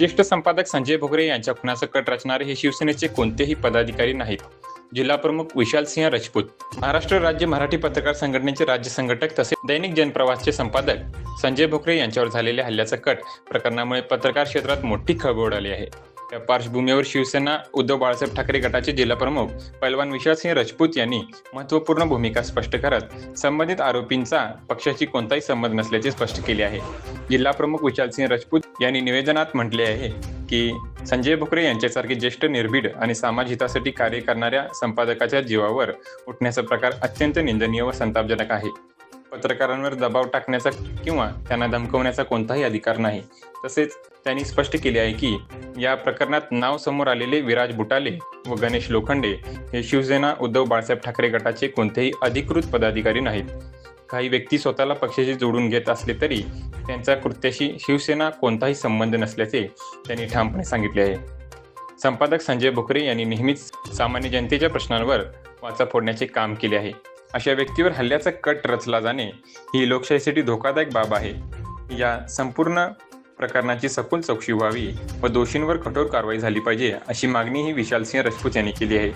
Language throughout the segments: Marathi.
ज्येष्ठ संपादक संजय भोगरे यांच्या खुनाचं कट रचणारे हे शिवसेनेचे कोणतेही पदाधिकारी नाहीत. जिल्हा प्रमुख विशालसिंह राजपूत, महाराष्ट्र राज्य मराठी पत्रकार संघटनेचे राज्य संघटक तसेच दैनिक जनप्रवासचे संपादक संजय भोगरे यांच्यावर झालेल्या हल्ल्याचा कट प्रकरणामुळे पत्रकार क्षेत्रात मोठी खळबळ उडाली आहे. त्या पार्श्वभूमीवर शिवसेना उद्धव बाळासाहेब ठाकरे गटाचे जिल्हा प्रमुख पैलवान विशालसिंह राजपूत यांनी महत्त्वपूर्ण भूमिका स्पष्ट करत संबंधित आरोपींचा पक्षाशी कोणताही संबंध नसल्याचे स्पष्ट केले आहे. जिल्हा प्रमुख विशालसिंह राजपूत यांनी निवेदनात म्हटले आहे की संजय भोगरे यांच्यासारखे ज्येष्ठ, निर्भीड आणि समाज हितासाठी कार्य करणाऱ्या संपादकाच्या जीवावर उठण्याचा प्रकार अत्यंत निंदनीय व संतापजनक आहे. पत्रकारांवर दबाव टाकण्याचा किंवा त्यांना धमकवण्याचा कोणताही अधिकार नाही. तसेच त्यांनी स्पष्ट केले आहे की या प्रकरणात नाव समोर आलेले विराज बुटाले व गणेश लोखंडे हे शिवसेना उद्धव बाळासाहेब ठाकरे गटाचे कोणतेही अधिकृत पदाधिकारी नाहीत. काही व्यक्ती स्वतःला पक्षाशी जोडून घेत असले तरी त्यांचा कृत्याशी शिवसेना कोणताही संबंध नसल्याचे त्यांनी ठामपणे सांगितले आहे. संपादक संजय भोगरे यांनी नेहमीच सामान्य जनतेच्या प्रश्नांवर वाचा फोडण्याचे काम केले आहे. अशा व्यक्तीवर हल्ल्याचा कट रचला जाणे ही लोकशाहीसाठी धोकादायक बाब आहे. या संपूर्ण प्रकरणाची सखोल चौकशी व्हावी व दोषींवर कठोर कारवाई झाली पाहिजे अशी मागणीही विशालसिंह राजपूत यांनी केली आहे.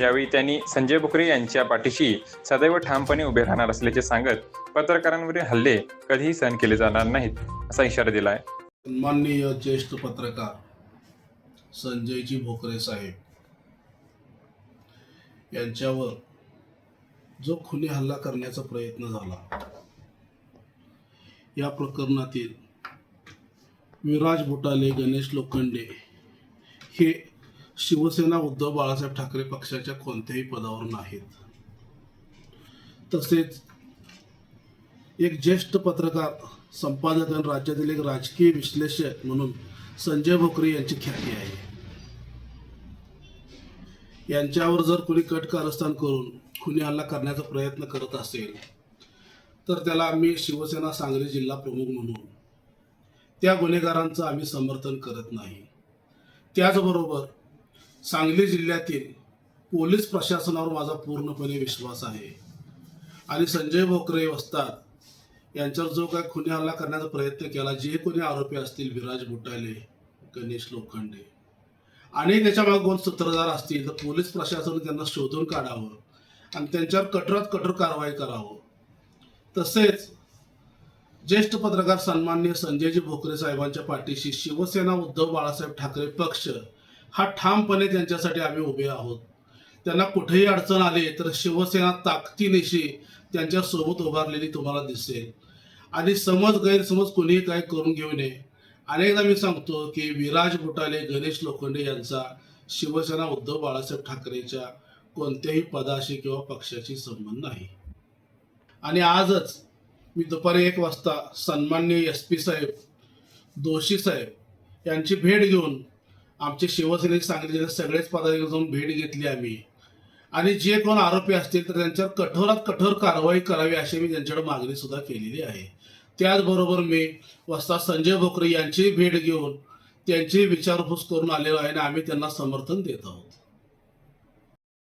यावेळी त्यांनी संजय भोगरे यांच्या पाठीशी सदैव ठामपणे उभे राहणार असल्याचे सांगत पत्रकारांवरील हल्ले कधीही सहन केले जाणार नाहीत असा इशारा दिला आहे. सन्माननीय ज्येष्ठ पत्रकार संजयजी भोगरे साहेब यांच्यावर जो खुनी हल्ला करण्याचा प्रयत्न झाला, या प्रकरणातील विराज बुटाले, गणेश लोखंडे हे शिवसेना उद्धव बाळासाहेब ठाकरे पक्षाच्या कोणत्याही पदावर नाहीत. तसेच एक ज्येष्ठ पत्रकार, संपादक आणि राज्यातील एक राजकीय विश्लेषक म्हणून संजय भोगरे यांची ख्याती आहे. यांच्यावर जर कोणी कट कारस्थान करून खुनी हल्ला करण्याचा प्रयत्न करत असेल तर त्याला आम्ही शिवसेना सांगली जिल्हा प्रमुख म्हणून त्या गुन्हेगारांचं आम्ही समर्थन करत नाही. त्याचबरोबर सांगली जिल्ह्यातील पोलीस प्रशासनावर माझा पूर्णपणे विश्वास आहे आणि संजय भोगरे वस्ताद यांच्यावर जो काय खुनी हल्ला करण्याचा प्रयत्न केला, जे कोणी आरोपी असतील, विराज बुटाले, गणेश लोखंडे आणि त्याच्यामागे कोण सूत्रधार असतील तर पोलीस प्रशासनाने त्यांना शोधून काढावं आणि त्यांच्यावर कठोरात कठोर कारवाई करावं. तसेच ज्येष्ठ पत्रकार सन्माननीय संजयजी भोगरे साहेबांच्या पाठीशी शिवसेना उद्धव बाळासाहेब ठाकरे पक्ष हा ठामपणे त्यांच्यासाठी आम्ही उभे आहोत. त्यांना कुठेही अडचण आली तर शिवसेना ताकदीनिशी त्यांच्यासोबत उभारलेली तुम्हाला दिसेल आणि गैरसमज कोणीही काय करून घेऊ नये. अनेकदा मी सांगतो की विराज बुटाले, गणेश लोखंडे यांचा शिवसेना उद्धव बाळासाहेब ठाकरेच्या कोणत्याही पदाशी किंवा पक्षाशी संबंध नाही. आणि आजच मी दुपारी 1 वाजता सन्माननीय SP साहेब, दोशी साहेब यांची भेट घेऊन आमचे शिवसेनेचे सांगली जिल्ह्यात सगळेच पदाधिकारी जाऊन भेट घेतली आम्ही आणि जे कोण आरोपी असतील तर त्यांच्यावर कठोरात कठोर कारवाई करावी अशी मी त्यांच्याकडे मागणी सुद्धा केलेली आहे. त्याचबरोबर मी वस्ताद संजय भोगरे यांची भेट घेऊन त्यांची विचारपूस करून आलेलो आहे आणि आम्ही त्यांना समर्थन देत आहोत.